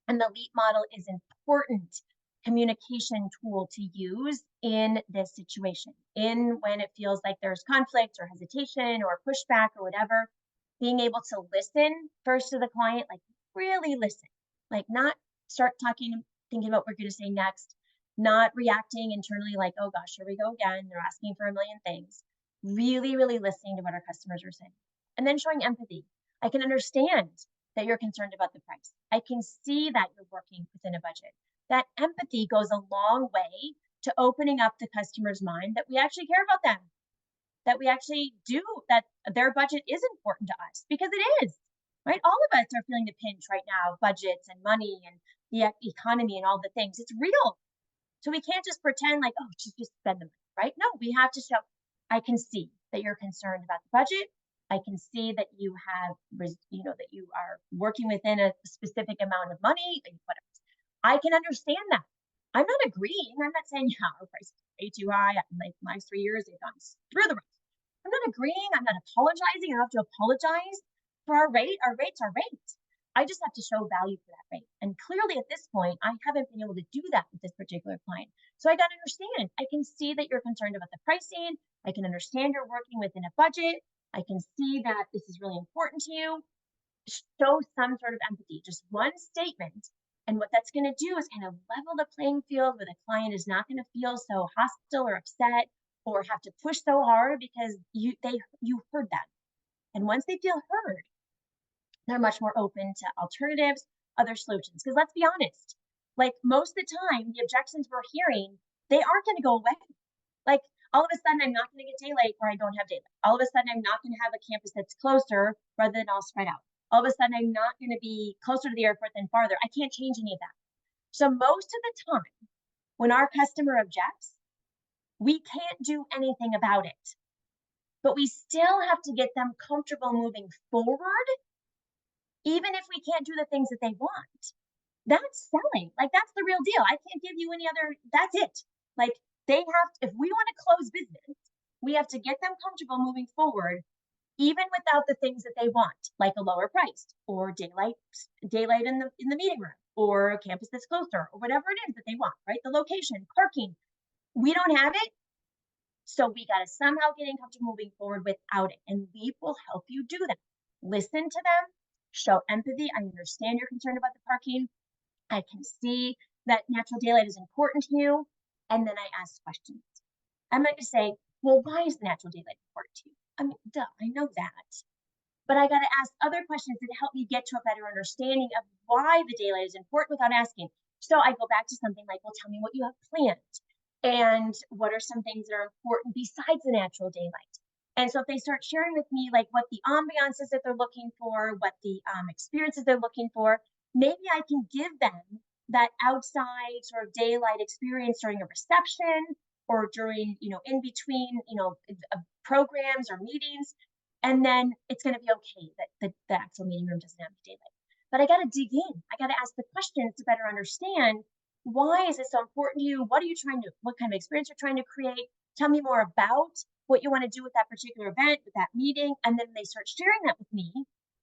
And the LEAP model is an important communication tool to use in this situation. In when it feels like there's conflict or hesitation or pushback or whatever, being able to listen first to the client, like really listen, like not start talking, thinking about what we're going to say next, not reacting internally like, oh gosh, here we go again. They're asking for a million things. Really, really listening to what our customers are saying. And then showing empathy. I can understand that you're concerned about the price. I can see that you're working within a budget. That empathy goes a long way to opening up the customer's mind that we actually care about them, that we actually do, that their budget is important to us, because it is, right? All of us are feeling the pinch right now, budgets and money and the economy and all the things. It's real. So we can't just pretend like, oh, just spend the money, right? No, we have to show, I can see that you're concerned about the budget. I can see that you have, that you are working within a specific amount of money, whatever. I can understand that. I'm not agreeing. I'm not saying, yeah, our price is way too high. Like the last 3 years, they've gone through the roof. I'm not agreeing. I'm not apologizing. I don't have to apologize for our rate. Our rates are rates. I just have to show value for that rate. And clearly at this point, I haven't been able to do that with this particular client. So I got to understand, I can see that you're concerned about the pricing. I can understand you're working within a budget. I can see that this is really important to you. Show some sort of empathy, just one statement. And what that's going to do is kind of level the playing field where the client is not going to feel so hostile or upset or have to push so hard because you heard them. And once they feel heard, they're much more open to alternatives, other solutions. Because let's be honest, like most of the time, the objections we're hearing, they aren't going to go away. Like all of a sudden, I'm not going to get daylight where I don't have daylight. All of a sudden, I'm not going to have a campus that's closer rather than all spread out. All of a sudden, I'm not going to be closer to the airport than farther. I can't change any of that. So most of the time, when our customer objects, we can't do anything about it. But we still have to get them comfortable moving forward, even if we can't do the things that they want. That's selling. Like that's the real deal. I can't give you any other, that's it. Like they have to, if we want to close business, we have to get them comfortable moving forward, even without the things that they want, like a lower price or daylight in the meeting room or a campus that's closer or whatever it is that they want, right? The location, parking. We don't have it. So we got to somehow get comfortable moving forward without it. And Leap will help you do that. Listen to them, show empathy. I understand you're concerned about the parking. I can see that natural daylight is important to you. And then I ask questions. I might just say, well, why is natural daylight important to you? I mean, duh, I know that. But I got to ask other questions that help me get to a better understanding of why the daylight is important without asking. So I go back to something like, well, tell me what you have planned. And what are some things that are important besides the natural daylight? And so if they start sharing with me like what the ambiance is that they're looking for, what the experiences they're looking for, maybe I can give them that outside sort of daylight experience during a reception or during, in between, programs or meetings. And then it's going to be okay that the actual meeting room doesn't have the daylight. But I got to dig in. I got to ask the questions to better understand, why is it so important to you? What kind of experience you're trying to create? Tell me more about what you want to do with that particular event, with that meeting. And then they start sharing that with me,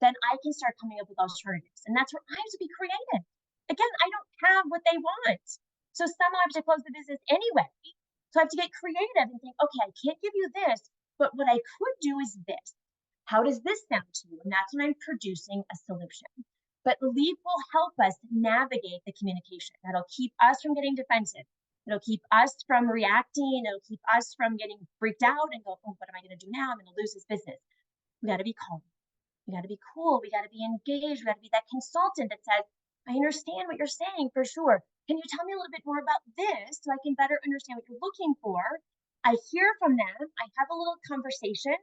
then I can start coming up with alternatives. And that's where I have to be creative. Again, I don't have what they want. So somehow I have to close the business anyway. So I have to get creative and think, okay, I can't give you this, but what I could do is this. How does this sound to you? And that's when I'm producing a solution. But Leap will help us navigate the communication. That'll keep us from getting defensive. It'll keep us from reacting. It'll keep us from getting freaked out and go, oh, what am I going to do now? I'm going to lose this business. We got to be calm. We got to be cool. We got to be engaged. We got to be that consultant that says, I understand what you're saying for sure. Can you tell me a little bit more about this so I can better understand what you're looking for? I hear from them. I have a little conversation,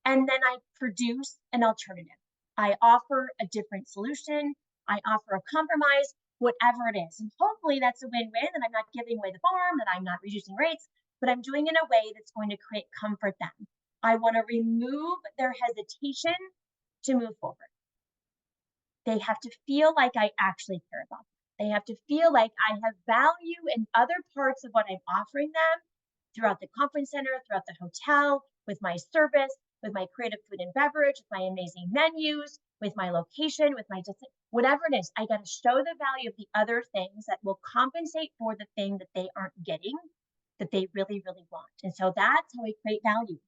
and then I produce an alternative. I offer a different solution. I offer a compromise, whatever it is. And hopefully that's a win-win, that I'm not giving away the farm, that I'm not reducing rates, but I'm doing it in a way that's going to create comfort them. I want to remove their hesitation to move forward. They have to feel like I actually care about them. They have to feel like I have value in other parts of what I'm offering them throughout the conference center, throughout the hotel, with my service, with my creative food and beverage, with my amazing menus, with my location, with my whatever it is. I got to show the value of the other things that will compensate for the thing that they aren't getting, that they really, really want. And so that's how we create value.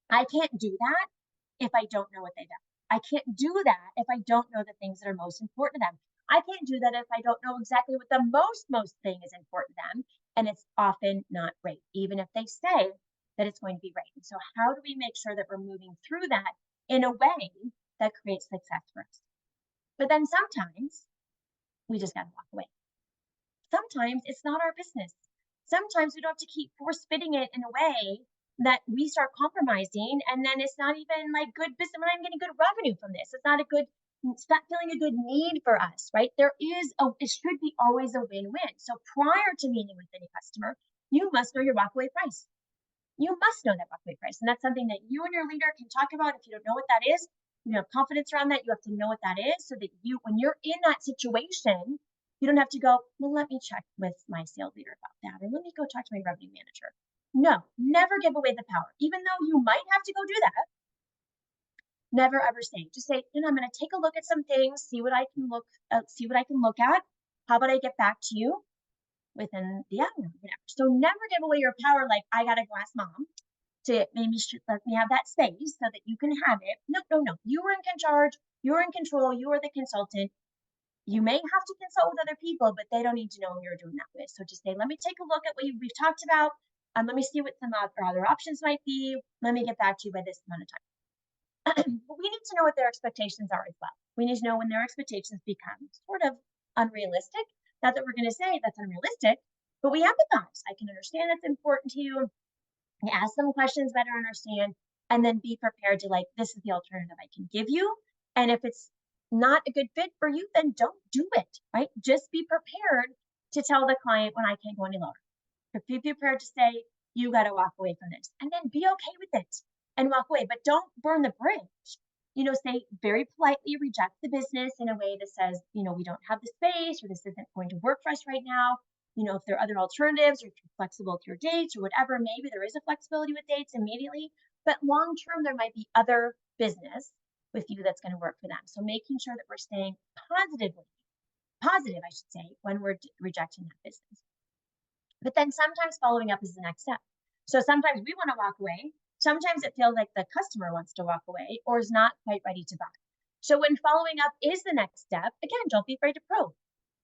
I can't do that if I don't know what they value. I can't do that if I don't know the things that are most important to them. I can't do that if I don't know exactly what the most thing is important to them. And it's often not rate, even if they say that it's going to be rate. And so how do we make sure that we're moving through that in a way that creates success for us? But then sometimes we just got to walk away. Sometimes it's not our business. Sometimes we don't have to keep force fitting it in a way that we start compromising, and then it's not even like good business. We're not getting good revenue from this. It's not feeling a good need for us, right? It should be always a win-win. So prior to meeting with any customer, you must know your walkaway price. You must know that walkaway price. And that's something that you and your leader can talk about. If you don't know what that is, you have confidence around that. You have to know what that is so that when you're in that situation, you don't have to go, well, let me check with my sales leader about that, or let me go talk to my revenue manager. No, never give away the power. Even though you might have to go do that, Never ever say, just say, I'm going to take a look at some things, see what I can look at. How about I get back to you within the hour, whatever. So never give away your power like, I gotta go ask mom to maybe let me have that space so that you can have it. No, no, no. You are in charge. You're in control. You are the consultant. You may have to consult with other people, but they don't need to know who you're doing that with. So just say, let me take a look at what we've talked about. Let me see what some other options might be. Let me get back to you by this amount of time. But we need to know what their expectations are as well. We need to know when their expectations become sort of unrealistic. Not that we're going to say that's unrealistic, but we empathize. I can understand that's important to you. You ask them questions, better understand, and then be prepared to like, this is the alternative I can give you. And if it's not a good fit for you, then don't do it, right? Just be prepared to tell the client when I can't go any lower. Be prepared to say, you got to walk away from this, and then be okay with it and walk away, but don't burn the bridge. Say very politely reject the business in a way that says, we don't have the space, or this isn't going to work for us right now. If there are other alternatives, or if you're flexible with your dates or whatever, maybe there is a flexibility with dates immediately, but long term, there might be other business with you that's going to work for them. So making sure that we're staying positive, I should say, when we're rejecting that business. But then sometimes following up is the next step. So sometimes we want to walk away. Sometimes it feels like the customer wants to walk away or is not quite ready to buy. So when following up is the next step, again, don't be afraid to probe.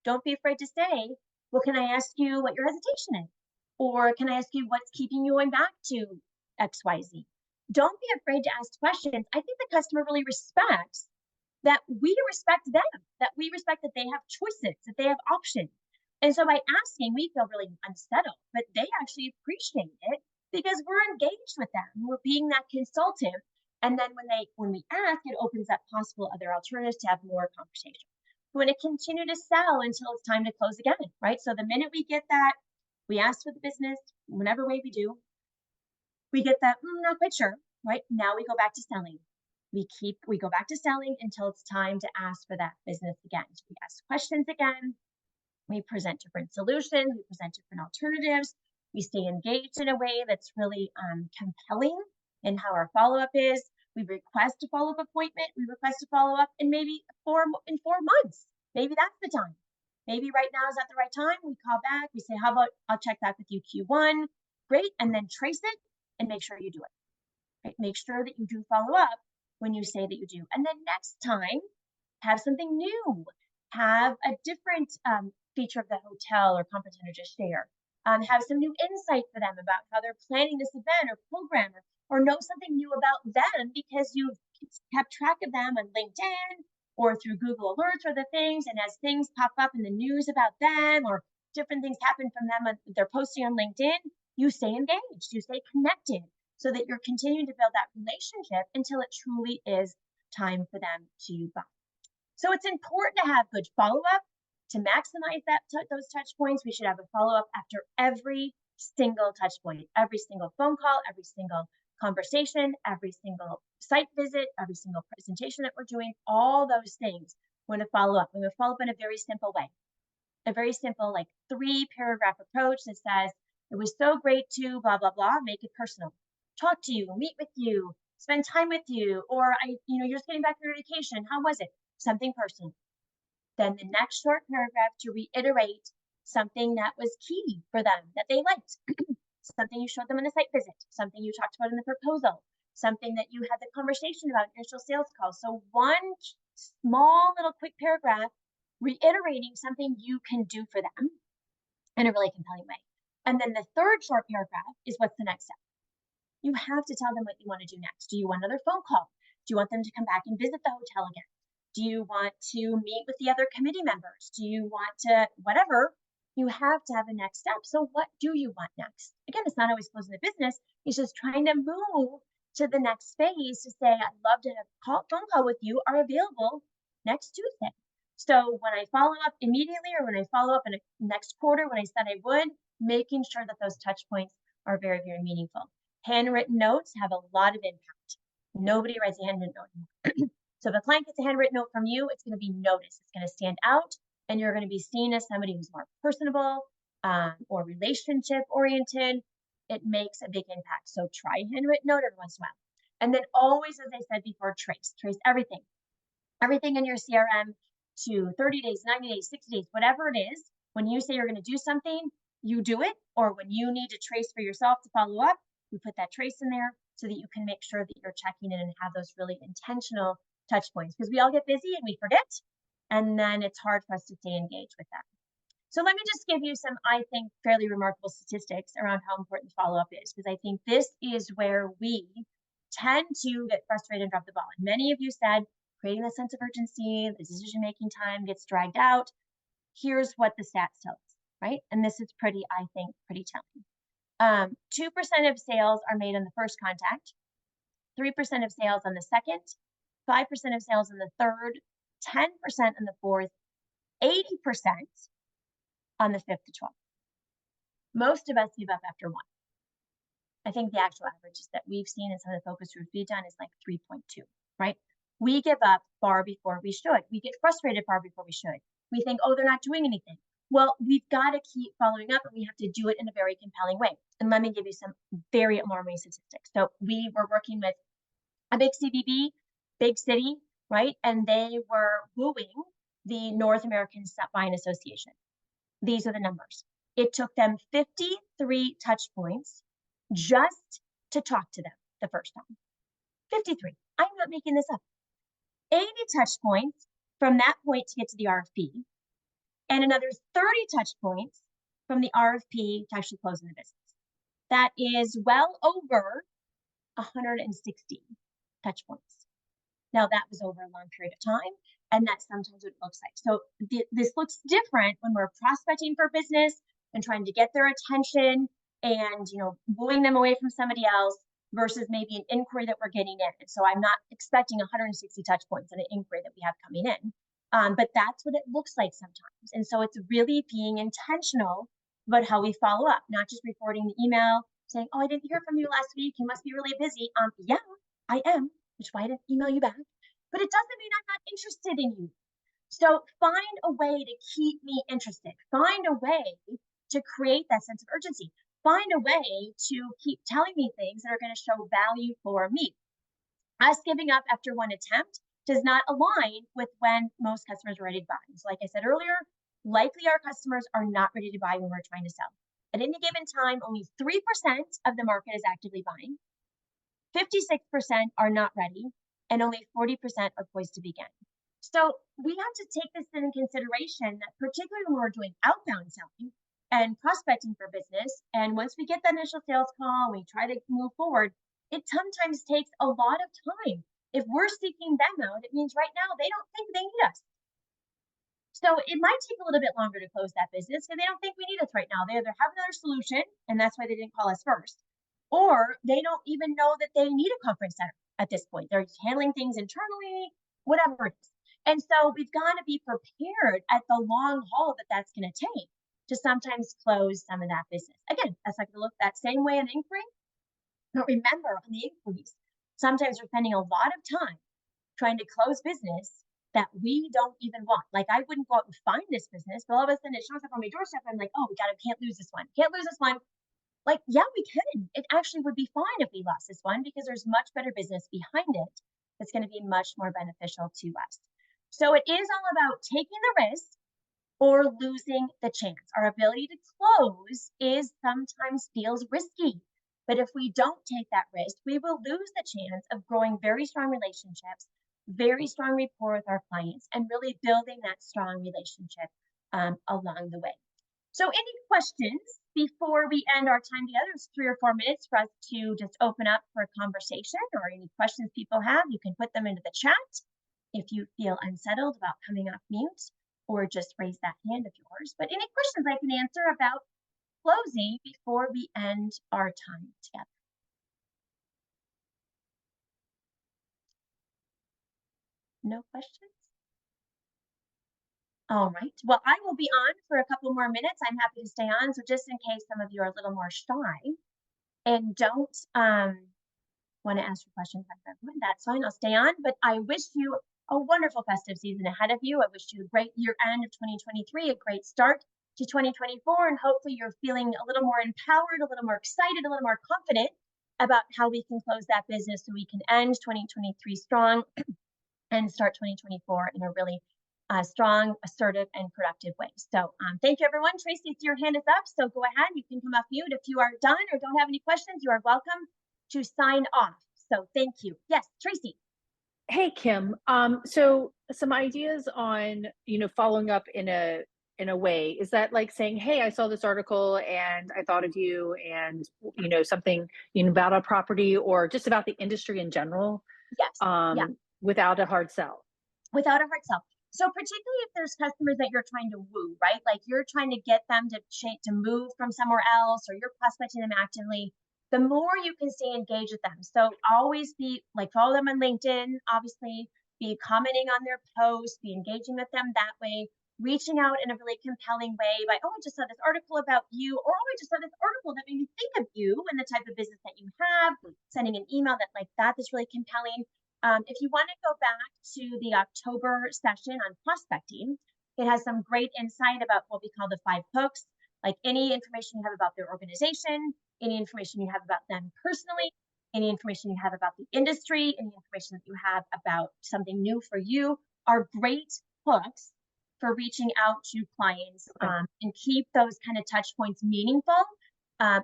Don't be afraid to say, well, can I ask you what your hesitation is? Or can I ask you what's keeping you going back to XYZ? Don't be afraid to ask questions. I think the customer really respects that we respect them, that we respect that they have choices, that they have options. And so by asking, we feel really unsettled, but they actually appreciate it because we're engaged with them. We're being that consultative. And then when we ask, it opens up possible other alternatives to have more conversation. We want to continue to sell until it's time to close again, right? So the minute we get that, we ask for the business, whatever way we do, we get that, not quite sure, right? Now we go back to selling. We go back to selling until it's time to ask for that business again. So we ask questions again. We present different solutions. We present different alternatives. We stay engaged in a way that's really compelling in how our follow-up is. We request a follow-up appointment. We request a follow-up in maybe 4 months. Maybe that's the time. Maybe right now is at the right time. We call back. We say, how about I'll check back with you Q1. Great. And then trace it and make sure you do it. Right? Make sure that you do follow up when you say that you do. And then next time, have something new. Have a different feature of the hotel or conference center to share. Have some new insight for them about how they're planning this event or program, or know something new about them because you've kept track of them on LinkedIn or through Google Alerts or the things. And as things pop up in the news about them or different things happen from them, they're posting on LinkedIn, you stay engaged, you stay connected so that you're continuing to build that relationship until it truly is time for them to buy. So it's important to have good follow-up. To maximize those touch points, we should have a follow-up after every single touch point, every single phone call, every single conversation, every single site visit, every single presentation that we're doing, all those things. We're going to follow up. We're going to follow up in a very simple way. A very simple, like 3-paragraph approach that says, it was so great to blah, blah, blah, make it personal. Talk to you, meet with you, spend time with you, or you're just getting back from your vacation. How was it? Something personal. Then the next short paragraph to reiterate something that was key for them, that they liked, something you showed them in the site visit, something you talked about in the proposal, something that you had the conversation about in your initial sales call. So one small little quick paragraph reiterating something you can do for them in a really compelling way. And then the third short paragraph is what's the next step. You have to tell them what you want to do next. Do you want another phone call? Do you want them to come back and visit the hotel again? Do you want to meet with the other committee members? Do you want to, whatever, you have to have a next step. So what do you want next? Again, it's not always closing the business. It's just trying to move to the next phase to say, I'd love to have a phone call with you, are available next Tuesday. So when I follow up immediately, or when I follow up in the next quarter, when I said I would, making sure that those touch points are very, very meaningful. Handwritten notes have a lot of impact. Nobody writes a handwritten note anymore. So if a client gets a handwritten note from you, it's going to be noticed. It's going to stand out, and you're going to be seen as somebody who's more personable or relationship oriented. It makes a big impact. So try a handwritten note every once in a while. And then always, as I said before, trace everything in your CRM to 30 days, 90 days, 60 days, whatever it is. When you say you're going to do something, you do it. Or when you need to trace for yourself to follow up, you put that trace in there so that you can make sure that you're checking in and have those really intentional touch points, because we all get busy and we forget. And then it's hard for us to stay engaged with that. So let me just give you some, I think, fairly remarkable statistics around how important follow-up is, because I think this is where we tend to get frustrated and drop the ball. And many of you said creating a sense of urgency, the decision-making time gets dragged out. Here's what the stats tell us, right? And this is pretty, I think, pretty telling. 2% of sales are made on the first contact, 3% of sales on the second, 5% of sales on the third, 10% on the fourth, 80% on the 5th to 12th. Most of us give up after 1. I think the actual averages that we've seen in some of the focus groups we've done is like 3.2, right? We give up far before we should. We get frustrated far before we should. We think, oh, they're not doing anything. Well, we've got to keep following up, and we have to do it in a very compelling way. And let me give you some very alarming statistics. So we were working with a big CBB, big city, right? And they were wooing the North American Buying Association. These are the numbers. It took them 53 touch points just to talk to them the first time. 53. I'm not making this up. 80 touch points from that point to get to the RFP, and another 30 touch points from the RFP to actually closing the business. That is well over 160 touch points. Now, that was over a long period of time, and that's sometimes what it looks like. So this looks different when we're prospecting for business and trying to get their attention and, wooing them away from somebody else versus maybe an inquiry that we're getting in. And so I'm not expecting 160 touch points in an inquiry that we have coming in. But that's what it looks like sometimes. And so it's really being intentional about how we follow up, not just reporting the email saying, oh, I didn't hear from you last week. You must be really busy. Yeah, I am, which is why I didn't email you back. But it doesn't mean I'm not interested in you. So find a way to keep me interested. Find a way to create that sense of urgency. Find a way to keep telling me things that are going to show value for me. Us giving up after one attempt does not align with when most customers are ready to buy. So like I said earlier, likely our customers are not ready to buy when we're trying to sell. At any given time, only 3% of the market is actively buying. 56% are not ready, and only 40% are poised to begin. So we have to take this in consideration that particularly when we're doing outbound selling and prospecting for business, and once we get that initial sales call, we try to move forward, it sometimes takes a lot of time. If we're seeking them out, it means right now they don't think they need us. So it might take a little bit longer to close that business because they don't think we need us right now. They either have another solution, and that's why they didn't call us first, or they don't even know that they need a conference center at this point. They're handling things internally, whatever it is. And so we've got to be prepared at the long haul that that's going to take to sometimes close some of that business. Again, that's not going to look that same way in inquiry. But remember, on the inquiries, sometimes we're spending a lot of time trying to close business that we don't even want. Like, I wouldn't go out and find this business, but all of a sudden it shows up on my doorstep. I'm like, oh, can't lose this one. Can't lose this one. Like, yeah, we can. It actually would be fine if we lost this one because there's much better business behind it that's going to be much more beneficial to us. So it is all about taking the risk or losing the chance. Our ability to close is sometimes feels risky. But if we don't take that risk, we will lose the chance of growing very strong relationships, very strong rapport with our clients, and really building that strong relationship along the way. So any questions before we end our time together? It's 3 or 4 minutes for us to just open up for a conversation, or any questions people have, you can put them into the chat if you feel unsettled about coming off mute, or just raise that hand of yours. But any questions I can answer about closing before we end our time together? No questions? All right. Well, I will be on for a couple more minutes. I'm happy to stay on. So just in case some of you are a little more shy and don't want to ask your questions, that's fine. I'll stay on. But I wish you a wonderful festive season ahead of you. I wish you a great year end of 2023, a great start to 2024, and hopefully you're feeling a little more empowered, a little more excited, a little more confident about how we can close that business so we can end 2023 strong and start 2024 in a really strong, assertive, and productive way. So thank you, everyone. Tracy, I see your hand is up, so go ahead. You can come off mute. If you are done or don't have any questions, you are welcome to sign off. So thank you. Yes, Tracy. Hey, Kim. So some ideas on, following up in a way. Is that like saying, hey, I saw this article and I thought of you, and something about a property or just about the industry in general? Yes. Yeah. Without a hard sell. Without a hard sell. So particularly if there's customers that you're trying to woo, right? Like you're trying to get them to move from somewhere else, or you're prospecting them actively, the more you can stay engaged with them. So always be like, follow them on LinkedIn, obviously, be commenting on their posts, be engaging with them that way, reaching out in a really compelling way by, oh, I just saw this article about you, or oh, I just saw this article that made me think of you and the type of business that you have, sending an email that's really compelling. If you want to go back to the October session on prospecting, it has some great insight about what we call the 5 hooks, like any information you have about their organization, any information you have about them personally, any information you have about the industry, any information that you have about something new for you are great hooks for reaching out to clients and keep those kind of touch points meaningful.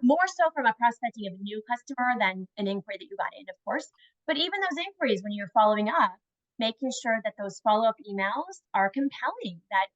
More so from a prospecting of a new customer than an inquiry that you got in, of course. But even those inquiries, when you're following up, making sure that those follow-up emails are compelling, that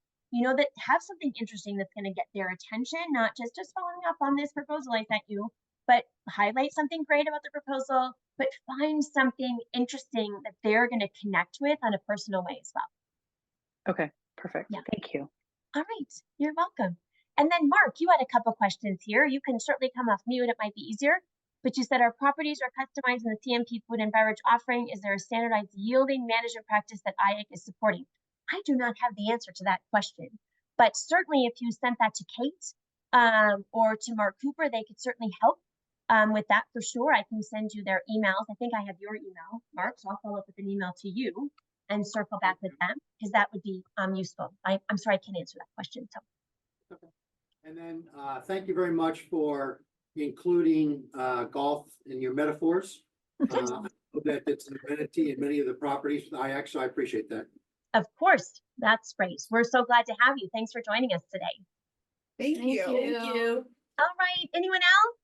that have something interesting that's going to get their attention, not just following up on this proposal I sent you, but highlight something great about the proposal, but find something interesting that they're going to connect with on a personal way as well. Okay, perfect. Yeah. Thank you. All right, you're welcome. And then Mark, you had a couple questions here. You can certainly come off mute, it might be easier. But you said our properties are customized in the CMP food and beverage offering. Is there a standardized yielding management practice that IACC is supporting? I do not have the answer to that question. But certainly if you sent that to Kate or to Mark Cooper, they could certainly help with that for sure. I can send you their emails. I think I have your email, Mark, so I'll follow up with an email to you and circle back with them because that would be useful. I'm sorry, I can't answer that question. So. Okay. And then thank you very much for including golf in your metaphors. I know that it's an amenity in many of the properties with IACC, so I appreciate that. Of course, that's great. We're so glad to have you. Thanks for joining us today. Thank you. All right, anyone else?